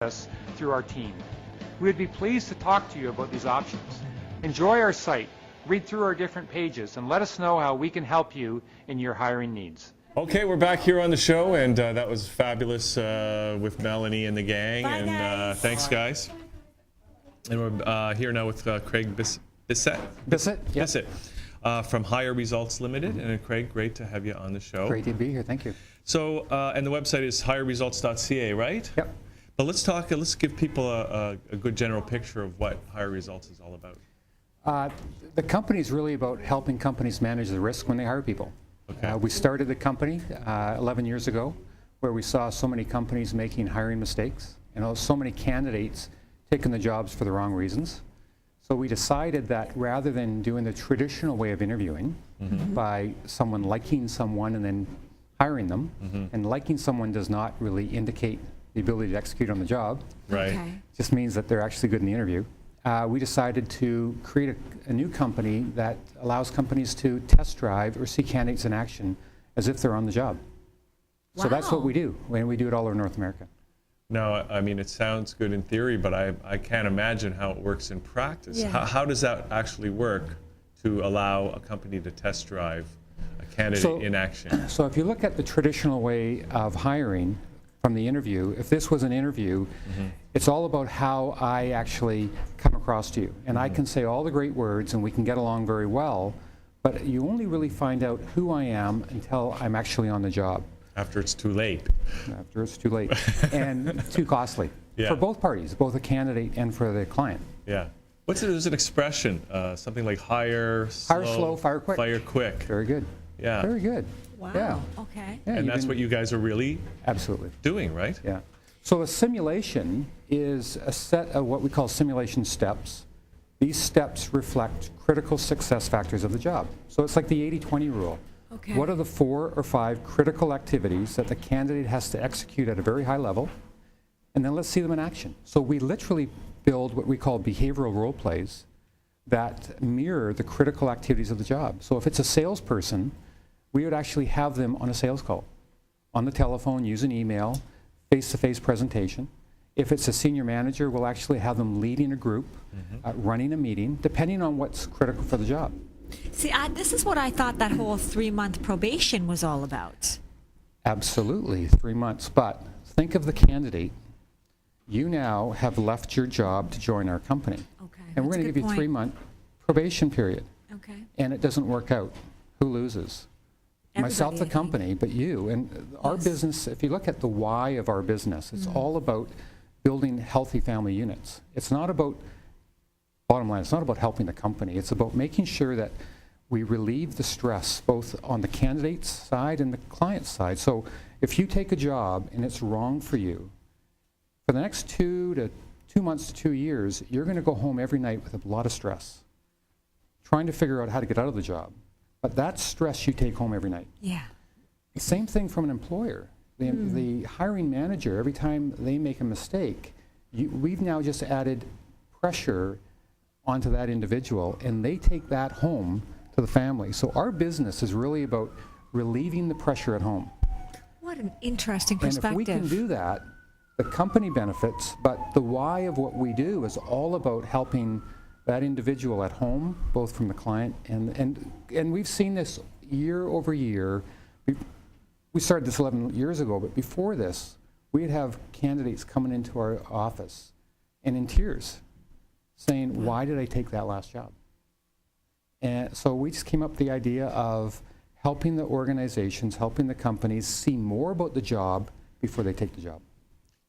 process through our team. We would be pleased to talk to you about these options. Enjoy our site, read through our different pages, and let us know how we can help you in your hiring needs. Okay, we're back here on the show, and that was fabulous with Melanie and the gang. Bye, and guys. Thanks, guys. And we're here now with Craig Bissett. Bissett, yep. Bissett from Hire Results Limited. And Craig, great to have you on the show. Great to be here. Thank you. So, and the website is hireresults.ca, right? Yep. But let's give people a good general picture of what Hire Results is all about. The company is really about helping companies manage the risk when they hire people. Okay. We started the company 11 years ago, where we saw so many companies making hiring mistakes, and so many candidates taking the jobs for the wrong reasons. So we decided that rather than doing the traditional way of interviewing, by someone liking someone and then hiring them, and liking someone does not really indicate the ability to execute on the job. Right. Okay. Just means that they're actually good in the interview. We decided to create a new company that allows companies to test drive or see candidates in action as if they're on the job. So that's what Wow. we do, and we do it all over North America. Now, I mean, it sounds good in theory, but I can't imagine how it works in practice. Yeah. How does that actually work to allow a company to test drive a candidate in action? So if you look at the traditional way of hiring from the interview, if this was an interview, it's all about how I actually come across to you. And I can say all the great words and we can get along very well, but you only really find out who I am until I'm actually on the job. After it's too late. After it's too late and too costly Yeah. for both parties, both the candidate and for the client. Yeah. There's an expression, something like hire slow, fire quick. Fire quick. Very good. Yeah. Very good. Wow. Yeah. Okay. Yeah, And you've that's been- what you guys are really Absolutely. doing, right? Yeah. So a simulation is a set of what we call simulation steps. These steps reflect critical success factors of the job. So it's like the 80-20 rule. Okay. What are the 4 or 5 critical activities that the candidate has to execute at a very high level? And then let's see them in action. So we literally build what we call behavioral role plays that mirror the critical activities of the job. So if it's a salesperson, we would actually have them on a sales call, on the telephone, use an email, face-to-face presentation. If it's a senior manager, we'll actually have them leading a group, running a meeting, depending on what's critical for the job. See, this is what I thought that whole 3-month probation was all about. Absolutely, 3 months. But think of the candidate. You now have left your job to join our company. Okay. And we're that's going to a give good you a point. 3-month probation period. Okay. And it doesn't work out. Who loses? Myself, Everybody, the I think. company, but you. And our Yes. business, if you look at the why of our business, it's all about building healthy family units. It's not about, bottom line, it's not about helping the company. It's about making sure that we relieve the stress both on the candidate's side and the client's side. So if you take a job and it's wrong for you, for the next 2 months to 2 years, you're going to go home every night with a lot of stress, trying to figure out how to get out of the job. But that stress you take home every night. Yeah. The same thing from an employer. The hiring manager, every time they make a mistake, we've now just added pressure onto that individual, and they take that home to the family. So our business is really about relieving the pressure at home. What an interesting And if perspective. we can do that, the company benefits, but the why of what we do is all about helping that individual at home, both from the client and we've seen this year over year. We started this 11 years ago, but before this, we'd have candidates coming into our office and in tears saying, why did I take that last job? And so we just came up with the idea of helping the organizations, helping the companies see more about the job before they take the job.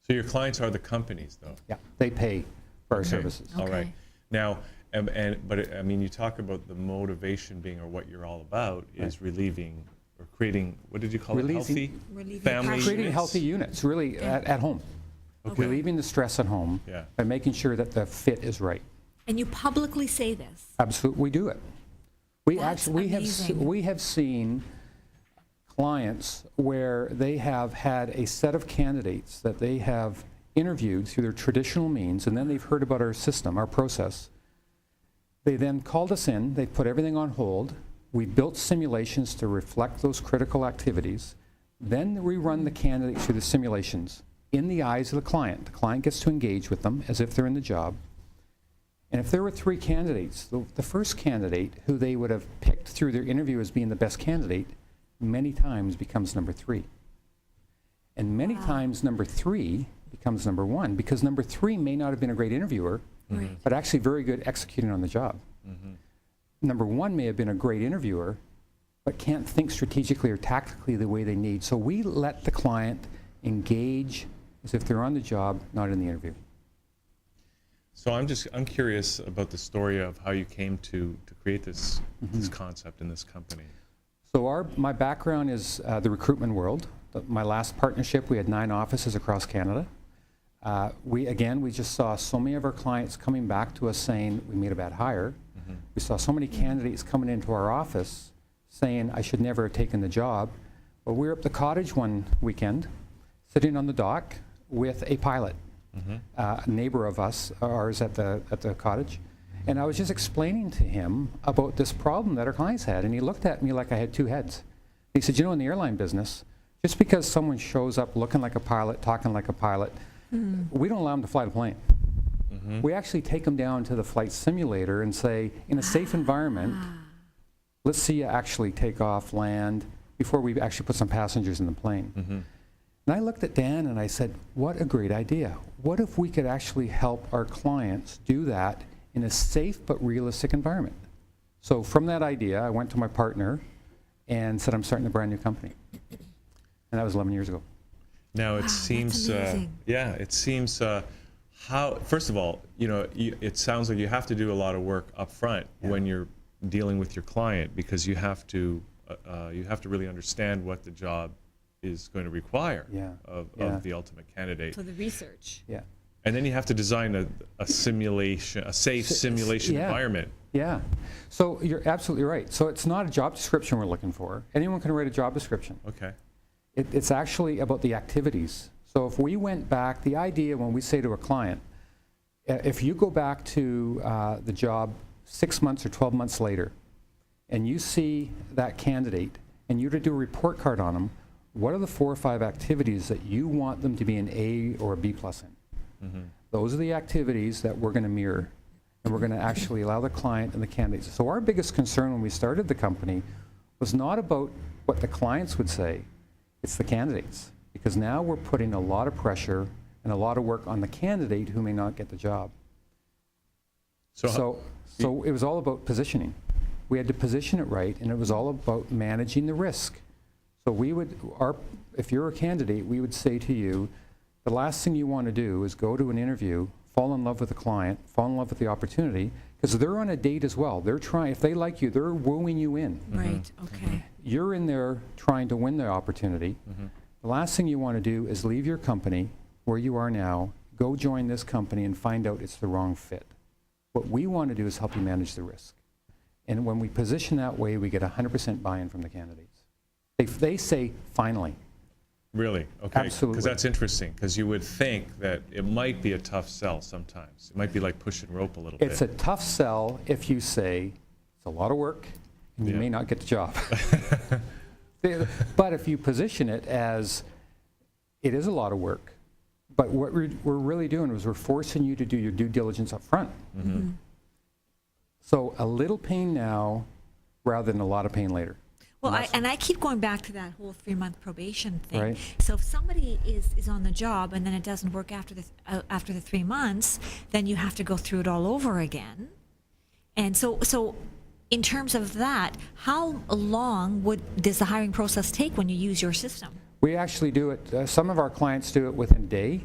So your clients are the companies, though? Yeah, they pay for our Okay. services. All right. Okay. Now, I mean, you talk about the motivation being, or what you're all about, is relieving or creating, what did you call it? Releasing- Healthy Relieving family pressure. Creating units? healthy units, really, at home. Okay. Relieving the stress at home Yeah. by making sure that the fit is right. And you publicly say this. Absolutely, we do it. We That's actually amazing. we have seen clients where they have had a set of candidates that they have interviewed through their traditional means, and then they've heard about our system, our process. They then called us in, they put everything on hold. We built simulations to reflect those critical activities. Then we run the candidates through the simulations in the eyes of the client. The client gets to engage with them as if they're in the job. And if there were 3 candidates, the first candidate who they would have picked through their interview as being the best candidate many times becomes number 3. And many times number 3 becomes number 1, because number 3 may not have been a great interviewer, but actually very good executing on the job. Number 1 may have been a great interviewer, but can't think strategically or tactically the way they need. So we let the client engage as if they're on the job, not in the interview. So I'm curious about the story of how you came to create this concept in this company. So my background is the recruitment world. My last partnership, we had 9 offices across Canada. We just saw so many of our clients coming back to us saying we made a bad hire. We saw so many candidates coming into our office saying I should never have taken the job. Well, we were at the cottage one weekend, sitting on the dock with a pilot, a neighbor of ours at the cottage. And I was just explaining to him about this problem that our clients had. And he looked at me like I had 2 heads. He said, in the airline business, just because someone shows up looking like a pilot, talking like a pilot, we don't allow them to fly the plane. We actually take them down to the flight simulator and say, in a safe environment, let's see you actually take off, land, before we actually put some passengers in the plane. And I looked at Dan and I said, what a great idea. What if we could actually help our clients do that in a safe but realistic environment? So from that idea, I went to my partner and said, I'm starting a brand new company. And that was 11 years ago. Now it seems, it seems, first of all, it sounds like you have to do a lot of work up front when you're dealing with your client, because you have to really understand what the job is going to require of the ultimate candidate. For the research. Yeah. And then you have to design a simulation, a safe simulation environment. Yeah. So you're absolutely right. So it's not a job description we're looking for. Anyone can write a job description. Okay. It's actually about the activities. So if we went back, the idea when we say to a client, if you go back to the job 6 months or 12 months later, and you see that candidate, and you to do a report card on them, what are the 4 or 5 activities that you want them to be an A or a B plus in? Those are the activities that we're going to mirror, and we're going to actually allow the client and the candidates. So our biggest concern when we started the company was not about what the clients would say, it's the candidates. Because now we're putting a lot of pressure and a lot of work on the candidate who may not get the job. So it was all about positioning. We had to position it right, and it was all about managing the risk. So if you're a candidate, we would say to you, the last thing you want to do is go to an interview, fall in love with the client, fall in love with the opportunity, because they're on a date as well. They're trying, if they like you, they're wooing you in. Right, okay. You're in there trying to win the opportunity. The last thing you want to do is leave your company where you are now, go join this company and find out it's the wrong fit. What we want to do is help you manage the risk. And when we position that way, we get 100% buy-in from the candidates. They say, finally. Really? Okay. Absolutely. Because that's interesting, because you would think that it might be a tough sell sometimes. It might be like pushing rope a little bit. It's a tough sell if you say, it's a lot of work, and you may not get the job. But if you position it as, it is a lot of work, but what we're really doing is we're forcing you to do your due diligence up front. So a little pain now rather than a lot of pain later. Well, I keep going back to that whole 3-month probation thing. Right. So if somebody is on the job and then it doesn't work after the 3 months, then you have to go through it all over again. And so in terms of that, how long does the hiring process take when you use your system? We actually do it, some of our clients do it within a day.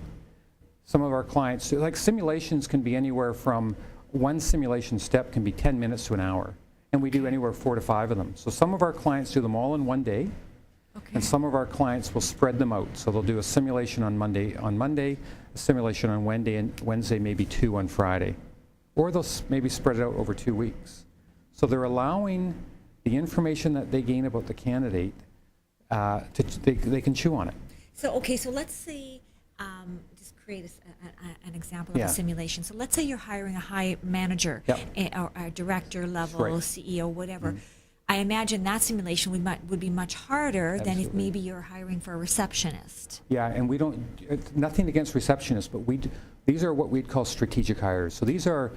Some of our clients do, like simulations can be anywhere from, one simulation step can be 10 minutes to an hour. And we do anywhere 4 to 5 of them. So some of our clients do them all in one day. And some of our clients will spread them out. So they'll do a simulation on Monday, a simulation on Wednesday, maybe 2 on Friday. Or they'll maybe spread it out over 2 weeks. So they're allowing the information that they gain about the candidate, they can chew on it. So let's say, just create an example of a simulation. So let's say you're hiring a high manager or a director level, CEO, whatever. I imagine that simulation would be much harder than if Absolutely. maybe you're hiring for a receptionist. Yeah, and we don't, nothing against receptionists, but these are what we'd call strategic hires. So these are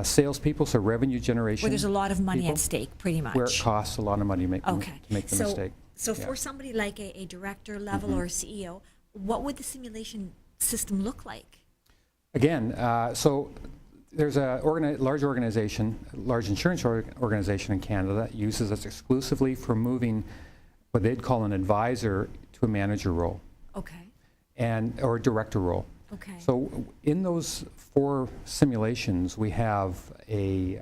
salespeople, so revenue generation. Where there's a lot of money people, at stake, pretty much. Where it costs a lot of money to make, Okay. to make the mistake. So Yeah. for somebody like a director level or a CEO, what would the simulation system look like? Again, so there's a large organization, large insurance organization in Canada that uses us exclusively for moving what they'd call an advisor to a manager role, Okay. or a director role. Okay. So in those 4 simulations, we have a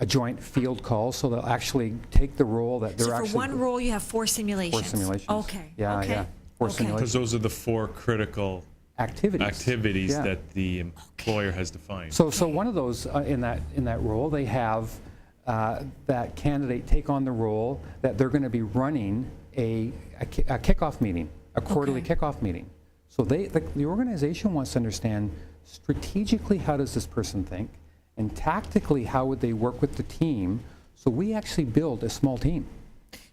joint field call, so they'll actually take the role that they're So for actually... one role, you have 4 simulations. 4 simulations. Okay. Yeah, okay. yeah. 4 Okay. simulations. Because those are the 4 critical Activities. Yeah. that the employer has defined. So one of those in that role, they have that candidate take on the role that they're going to be running a kickoff meeting, a quarterly Okay. kickoff meeting. So the organization wants to understand strategically how does this person think, and tactically how would they work with the team. So we actually build a small team.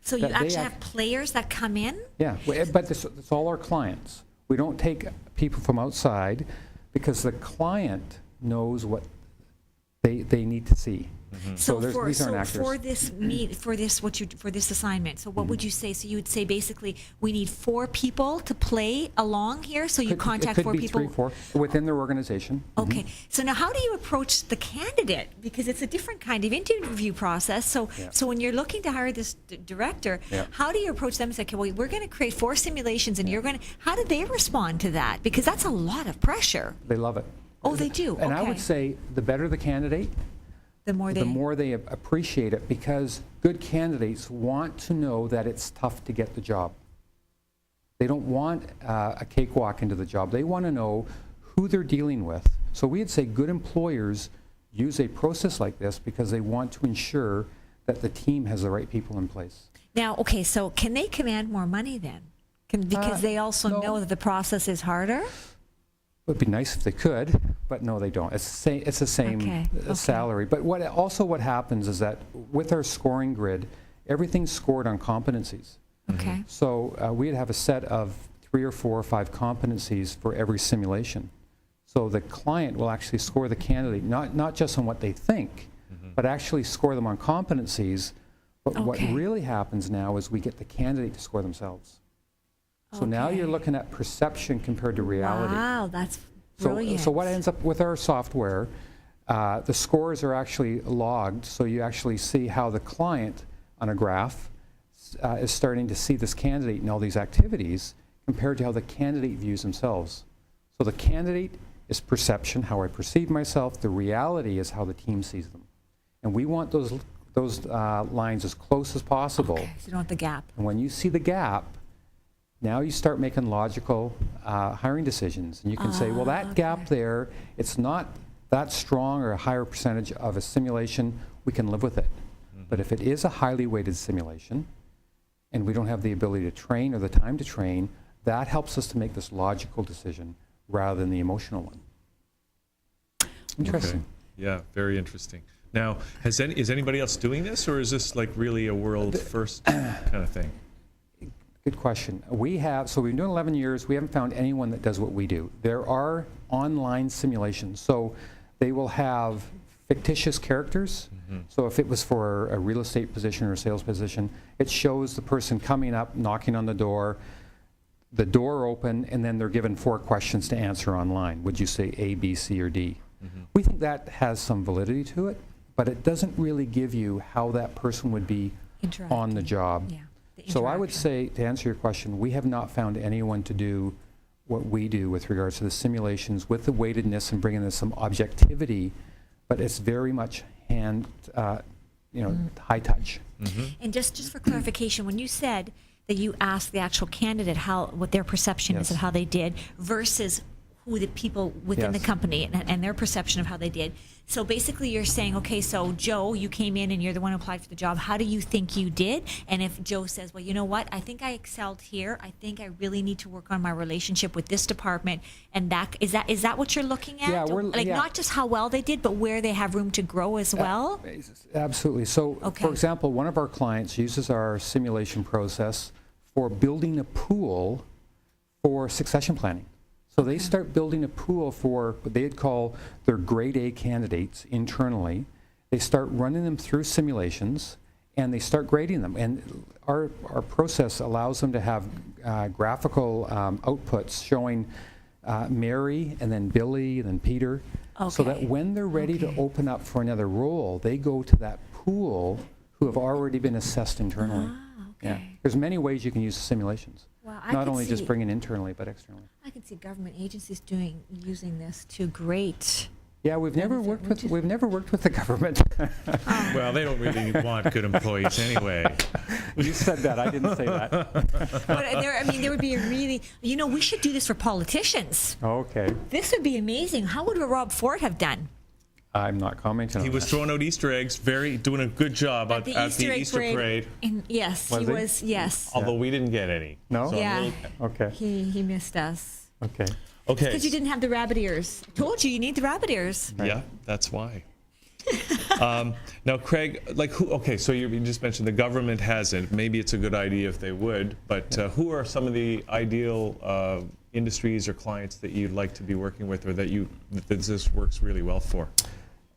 So you that they actually have players that come in? Yeah, but it's all our clients. We don't take people from outside because the client knows what they need to see. So these aren't actors. for this assignment, so what would you say? So you would say basically we need 4 people to play along here. So you contact 4 people. It could be 3, 4 within their organization. Okay. So now how do you approach the candidate? Because it's a different kind of interview process. So so when you're looking to hire this director, Yeah. how do you approach them and say, okay, well, we're going to create 4 simulations and you're going to, how do they respond to that? Because that's a lot of pressure. They love it. Oh, they do? And I Okay. would say the better the candidate, The more they, the more they appreciate it, because good candidates want to know that it's tough to get the job. They don't want a cakewalk into the job. They want to know who they're dealing with. So we'd say good employers use a process like this because they want to ensure that the team has the right people in place. now, okay, so can they command more money then? Because they also no. know that the process is harder? It would be nice if they could, but no, they don't. It's the same Okay, okay. salary. But what happens is that with our scoring grid, everything's scored on competencies. Okay. So we'd have a set of 3 or 4 or 5 competencies for every simulation. So the client will actually score the candidate, not just on what they think, but actually score them on competencies. But what Okay. really happens now is we get the candidate to score themselves. So now you're Okay. looking at perception compared to reality. Wow, that's brilliant. So what ends up with our software, the scores are actually logged, so you actually see how the client on a graph is starting to see this candidate in all these activities compared to how the candidate views themselves. So the candidate is perception, how I perceive myself. The reality is how the team sees them. And we want those lines as close as possible. Okay, so you don't want the gap. And when you see the gap, now you start making logical hiring decisions. And you can say, well, that gap there, it's not that strong or a higher percentage of a simulation, we can live with it. But if it is a highly weighted simulation, and we don't have the ability to train or the time to train, that helps us to make this logical decision rather than the emotional one. Interesting. Okay. Yeah, very interesting. Now, is anybody else doing this, or is this like really a world first kind of thing? Good question. We've been doing 11 years. We haven't found anyone that does what we do. There are online simulations. So they will have fictitious characters. So if it was for a real estate position or a sales position, it shows the person coming up, knocking on the door open, and then they're given 4 questions to answer online. Would you say A, B, C, or D? We think that has some validity to it, but it doesn't really give you how that person would be on the job. Yeah. So I would say, to answer your question, we have not found anyone to do what we do with regards to the simulations with the weightedness and bringing in some objectivity, but it's very much high touch. And just for clarification, when you said that you asked the actual candidate what their perception is Yes. of how they did versus who the people within the Yes. company and their perception of how they did. So basically you're saying, okay, so Joe, you came in and you're the one who applied for the job. How do you think you did? And if Joe says, well, you know what? I think I excelled here. I think I really need to work on my relationship with this department. And is that what you're looking at? Yeah, Not just how well they did, but where they have room to grow as well? Absolutely. So, Okay. for example, one of our clients uses our simulation process for building a pool for succession planning. So they start building a pool for what they'd call their grade A candidates internally. They start running them through simulations, and they start grading them. And our process allows them to have graphical outputs showing Mary, and then Billy, and then Peter, so that when they're ready to open up for another role, they go to that pool who have already been assessed internally. Yeah. There's many ways you can use simulations. Well, Not only just bringing internally, but externally. I can see government agencies using this to great. Yeah, we've never worked with the government. Well, they don't really want good employees anyway. You said that. I didn't say that. But there would be a really, we should do this for politicians. Okay. This would be amazing. How would Rob Ford have done? I'm not commenting on He was that. throwing out Easter eggs, doing a good job at the Easter parade. Yes, Was he he? was. Yes. Although we didn't get any. No? So Yeah. Okay. He missed us. Okay. Okay. Because you didn't have the rabbit ears. I told you need the rabbit ears. Yeah, that's why. Now, Craig, so you just mentioned the government hasn't. Maybe it's a good idea if they would, but who are some of the ideal industries or clients that you'd like to be working with, or that this works really well for?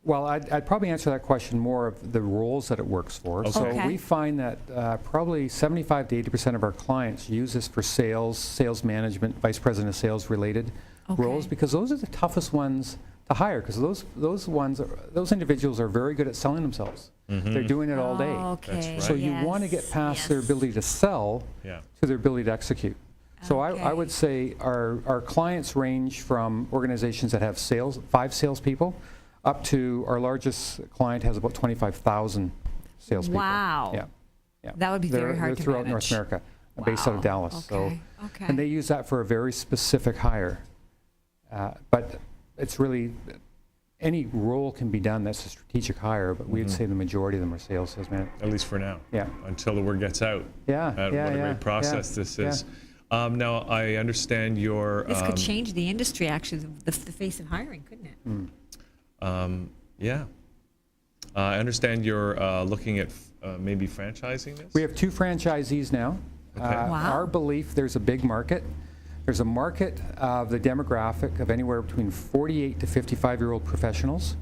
Well, I'd probably answer that question more of the roles that it works for. Okay. So Okay. we find that probably 75 to 80% of our clients use this for sales management, vice president of sales related roles, because those are the toughest ones to hire, because those individuals are very good at selling themselves. They're doing it all day. Okay. That's right. So you want to get past their ability to sell to their ability to execute. So I would say our clients range from organizations that have 5 salespeople up to our largest client has about 25,000 salespeople. Wow. Yeah. That would be very hard they're to throughout manage. North America, based out of Dallas. Okay. So, and they use that for a very specific hire. But it's really, any role can be done that's a strategic hire, but we'd say the majority of them are sales management. At least for now. Yeah. Until the word gets out. Yeah. What a great process this is. Now, I understand your... This could change the industry, actually, the face of hiring, couldn't it? Yeah. I understand you're looking at maybe franchising this? We have 2 franchisees now. Okay. Wow. Our belief, there's a big market. There's a market of the demographic of anywhere between 48 to 55-year-old professionals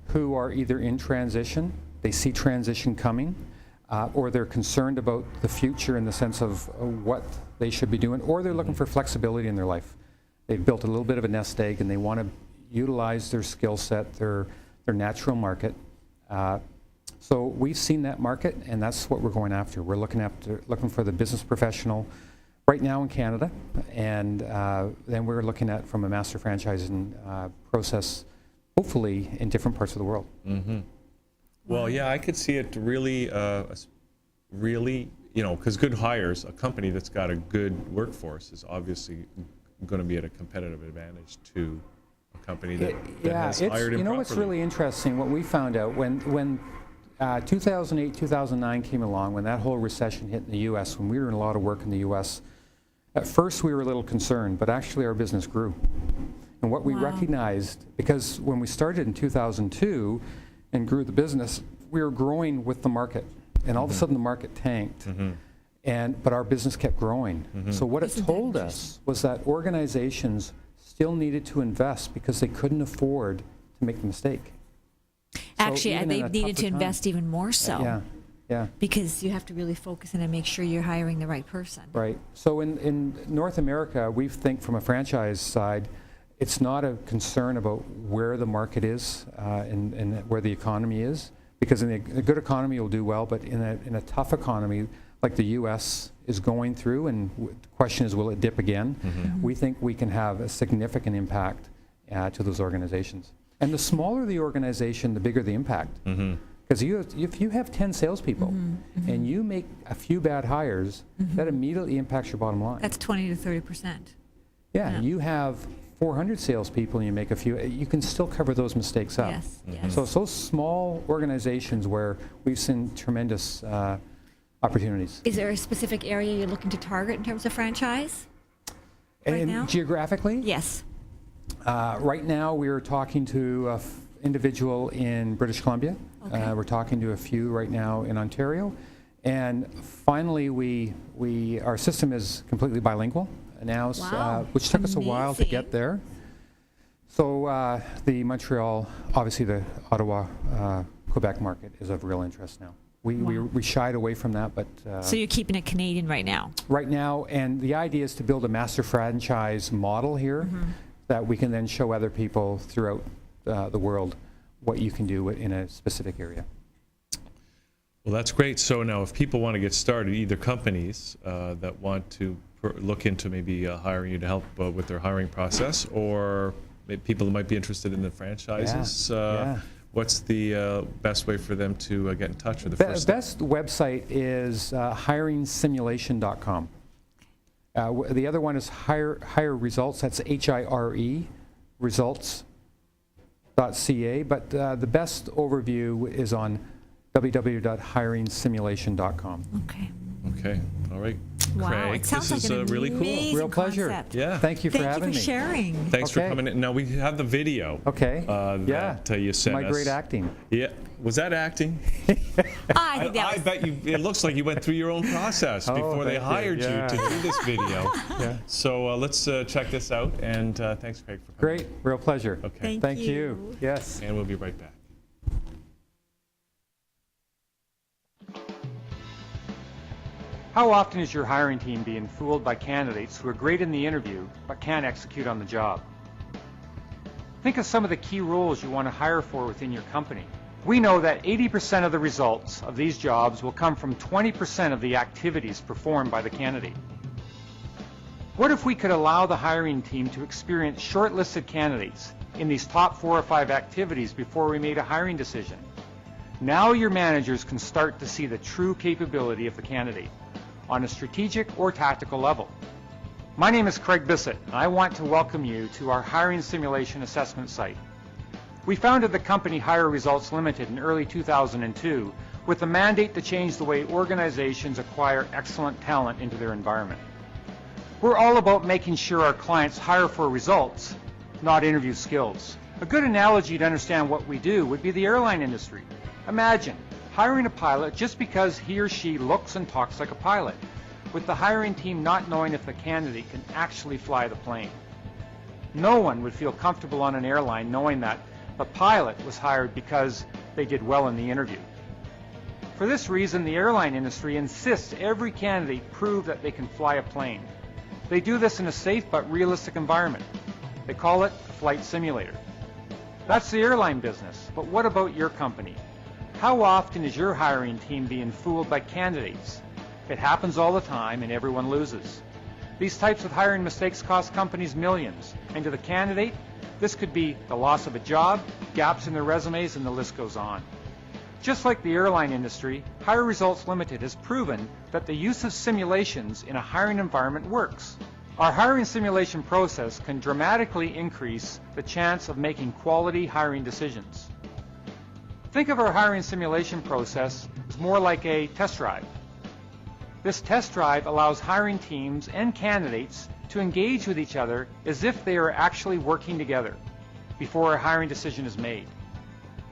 who are either in transition, they see transition coming, or they're concerned about the future in the sense of what they should be doing, or they're looking for flexibility in their life. They've built a little bit of a nest egg and they want to utilize their skill set, their natural market. So we've seen that market, and that's what we're going after. We're looking for the business professional right now in Canada, and then we're looking at from a master franchising process, hopefully in different parts of the world. Well, yeah, I could see it really, because Good Hires, a company that's got a good workforce, is obviously going to be at a competitive advantage to a company that has hired improperly. What's really interesting, what we found out when 2008, 2009 came along, when that whole recession hit in the U.S., when we were in a lot of work in the U.S., at first we were a little concerned, but actually our business grew. And what we recognized, because when we started in 2002 and grew the business, we were growing with the market. And all of a sudden the market tanked. But our business kept growing. So what it told us was that organizations still needed to invest because they couldn't afford to make the mistake. Actually, even they in a needed to tougher invest even more so. Yeah. Because you have to really focus in and make sure you're hiring the right person. Right. So in North America, we think from a franchise side, it's not a concern about where the market is and where the economy is, because in a good economy you'll do well, but in a tough economy like the U.S. is going through, and the question is, will it dip again? We think we can have a significant impact to those organizations. And the smaller the organization, the bigger the impact. Because if you have 10 salespeople and you make a few bad hires, that immediately impacts your bottom line. That's 20 to 30%. Yeah, you have 400 salespeople and you make a few, you can still cover those mistakes up. Yes, yes. So it's those small organizations where we've seen tremendous opportunities. Is there a specific area you're looking to target in terms of franchise right now? Geographically? Yes. Right now we're talking to an individual in British Columbia. Okay. We're talking to a few right now in Ontario. And finally, our system is completely bilingual now, Wow. which took us a while to Amazing. get there. So the Montreal, obviously the Ottawa, Quebec market is of real interest now. We shied away from that, but So you're keeping it Canadian right now? right now, and the idea is to build a master franchise model here that we can then show other people throughout the world what you can do in a specific area. Well, that's great. So now if people want to get started, either companies that want to look into maybe hiring you to help with their hiring process, or maybe people who might be interested in the franchises, Yeah. what's the best way for them to get in touch with the The first step? best website is hireresults.com. The other one is hire results. That's HIRE results.ca. But the best overview is on www.hireresults.com. Okay. Okay. All right. Wow, Craig, it sounds this like is an really cool. amazing Real pleasure. concept. Yeah. Thank you for Thank having you for me. sharing. Thanks for Okay. coming in. Now we have the video. Okay. Yeah. That you sent My us. great acting. Yeah. Was that acting? I think that I was, bet you. It looks like you went through your own process before they thank you. hired Yeah. you to do this video. Yeah. So let's check this out. And thanks, Craig, for coming. Great. Real pleasure. Okay. Thank you. you. Yes. And we'll be right back. How often is your hiring team being fooled by candidates who are great in the interview but can't execute on the job? Think of some of the key roles you want to hire for within your company. We know that 80% of the results of these jobs will come from 20% of the activities performed by the candidate. What if we could allow the hiring team to experience shortlisted candidates in these top 4 or 5 activities before we made a hiring decision? Now your managers can start to see the true capability of the candidate on a strategic or tactical level. My name is Craig Bissett, and I want to welcome you to our hiring simulation assessment site. We founded the company Hire Results Limited in early 2002 with the mandate to change the way organizations acquire excellent talent into their environment. We're all about making sure our clients hire for results, not interview skills. A good analogy to understand what we do would be the airline industry. Imagine hiring a pilot just because he or she looks and talks like a pilot, with the hiring team not knowing if the candidate can actually fly the plane. No one would feel comfortable on an airline knowing that the pilot was hired because they did well in the interview. For this reason, the airline industry insists every candidate prove that they can fly a plane. They do this in a safe but realistic environment. They call it a flight simulator. That's the airline business, but what about your company? How often is your hiring team being fooled by candidates? It happens all the time and everyone loses. These types of hiring mistakes cost companies millions, and to the candidate, this could be the loss of a job, gaps in their resumes, and the list goes on. Just like the airline industry, Hire Results Limited has proven that the use of simulations in a hiring environment works. Our hiring simulation process can dramatically increase the chance of making quality hiring decisions. Think of our hiring simulation process as more like a test drive. This test drive allows hiring teams and candidates to engage with each other as if they are actually working together before a hiring decision is made.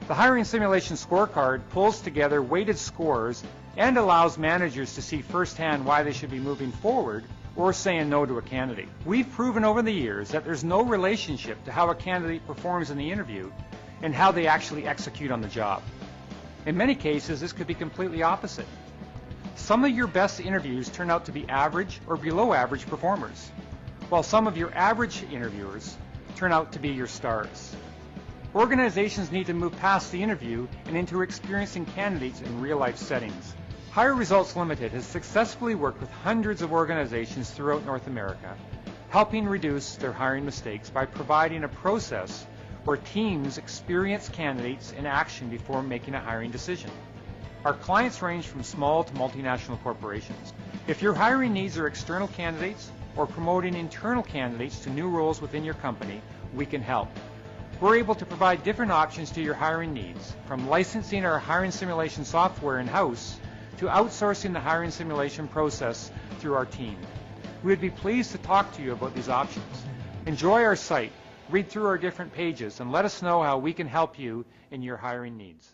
The hiring simulation scorecard pulls together weighted scores and allows managers to see firsthand why they should be moving forward or saying no to a candidate. We've proven over the years that there's no relationship to how a candidate performs in the interview and how they actually execute on the job. In many cases, this could be completely opposite. Some of your best interviews turn out to be average or below average performers, while some of your average interviewers turn out to be your stars. Organizations need to move past the interview and into experiencing candidates in real-life settings. Hire Results Limited has successfully worked with hundreds of organizations throughout North America, helping reduce their hiring mistakes by providing a process where teams experience candidates in action before making a hiring decision. Our clients range from small to multinational corporations. If your hiring needs are external candidates or promoting internal candidates to new roles within your company, we can help. We're able to provide different options to your hiring needs, from licensing our hiring simulation software in-house to outsourcing the hiring simulation process through our team. We would be pleased to talk to you about these options. Enjoy our site, read through our different pages, and let us know how we can help you in your hiring needs.